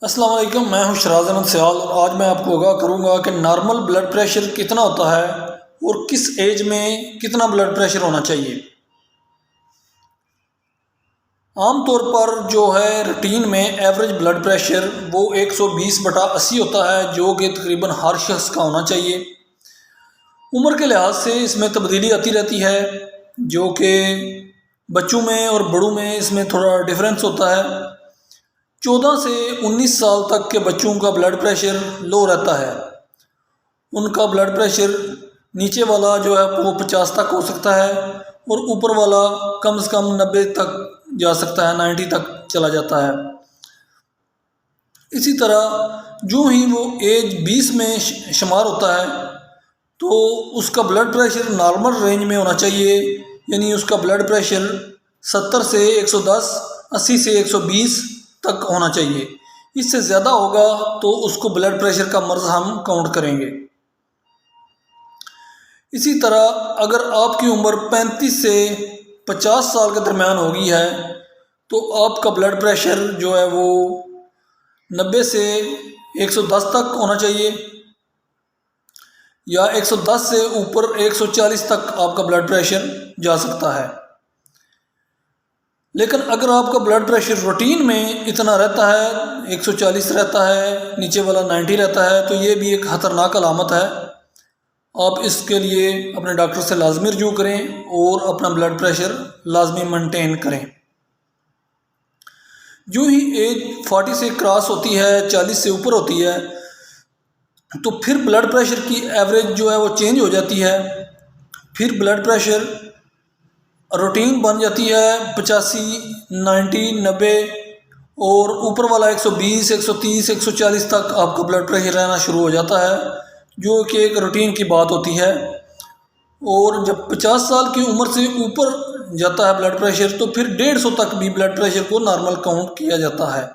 अस्सलाम वालेकुम, मैं हूं शराज अहमद सयाल और आज मैं आपको आगाह करूंगा कि नॉर्मल ब्लड प्रेशर कितना होता है और किस एज में कितना ब्लड प्रेशर होना चाहिए। आम तौर पर जो है रूटीन में एवरेज ब्लड प्रेशर वो 120/80 होता है, जो कि तकरीबन हर शख्स का होना चाहिए। उम्र के लिहाज से इसमें तब्दीली आती रहती है, जो कि बच्चों में और बड़ों में इसमें थोड़ा डिफरेंस होता है। 14 से 19 साल तक के बच्चों का ब्लड प्रेशर लो रहता है। उनका ब्लड प्रेशर नीचे वाला जो है वो 50 तक हो सकता है और ऊपर वाला कम से कम 90 तक जा सकता है, 90 तक चला जाता है। इसी तरह जो ही वो एज 20 में शुमार होता है तो उसका ब्लड प्रेशर नॉर्मल रेंज में होना चाहिए, यानी उसका ब्लड प्रेशर 70 से 110, 80 से 120 तक होना चाहिए। इससे ज़्यादा होगा तो उसको ब्लड प्रेशर का मर्ज़ हम काउंट करेंगे। इसी तरह अगर आपकी उम्र 35 से 50 साल के दरमियान होगी है तो आपका ब्लड प्रेशर जो है वो 90 से 110 तक होना चाहिए, या 110 से ऊपर 140 तक आपका ब्लड प्रेशर जा सकता है। लेकिन अगर आपका ब्लड प्रेशर रूटीन में इतना रहता है, 140 रहता है, नीचे वाला 90 रहता है, तो ये भी एक ख़तरनाक अलामत है। आप इसके लिए अपने डॉक्टर से लाजमी रजू करें और अपना ब्लड प्रेशर लाजमी मेंटेन करें। जो ही एज 40 से क्रॉस होती है, 40 से ऊपर होती है, तो फिर ब्लड प्रेशर की एवरेज जो है वो चेंज हो जाती है। फिर ब्लड प्रेशर रूटीन बन जाती है 85, 90, 90 और ऊपर वाला 120, 130, 140 तक आपका ब्लड प्रेशर रहना शुरू हो जाता है, जो कि एक रूटीन की बात होती है। और जब 50 साल की उम्र से ऊपर जाता है ब्लड प्रेशर तो फिर 150 तक भी ब्लड प्रेशर को नॉर्मल काउंट किया जाता है।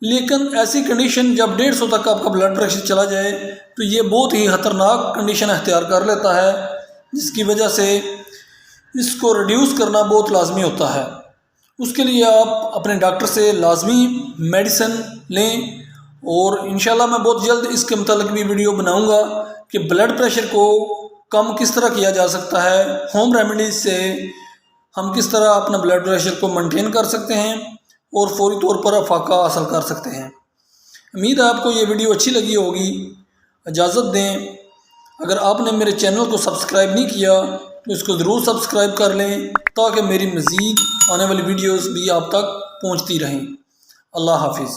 लेकिन ऐसी कंडीशन जब 150 तक आपका ब्लड प्रेशर चला जाए तो ये बहुत ही ख़तरनाक कंडीशन अख्तियार कर लेता है, जिसकी वजह से इसको रिड्यूस करना बहुत लाजमी होता है। उसके लिए आप अपने डॉक्टर से लाजमी मेडिसिन लें और इंशाल्लाह मैं बहुत जल्द इसके मुतालिक भी वीडियो बनाऊंगा कि ब्लड प्रेशर को कम किस तरह किया जा सकता है। होम रेमेडीज से हम किस तरह अपना ब्लड प्रेशर को मेंटेन कर सकते हैं और फौरी तौर पर अफाका हासिल कर सकते हैं। उम्मीद है आपको ये वीडियो अच्छी लगी होगी। इजाज़त दें, अगर आपने मेरे चैनल को सब्सक्राइब नहीं किया तो इसको ज़रूर सब्सक्राइब कर लें ताकि मेरी मज़ीद आने वाली वीडियोस भी आप तक पहुंचती रहें। अल्लाह हाफिज़।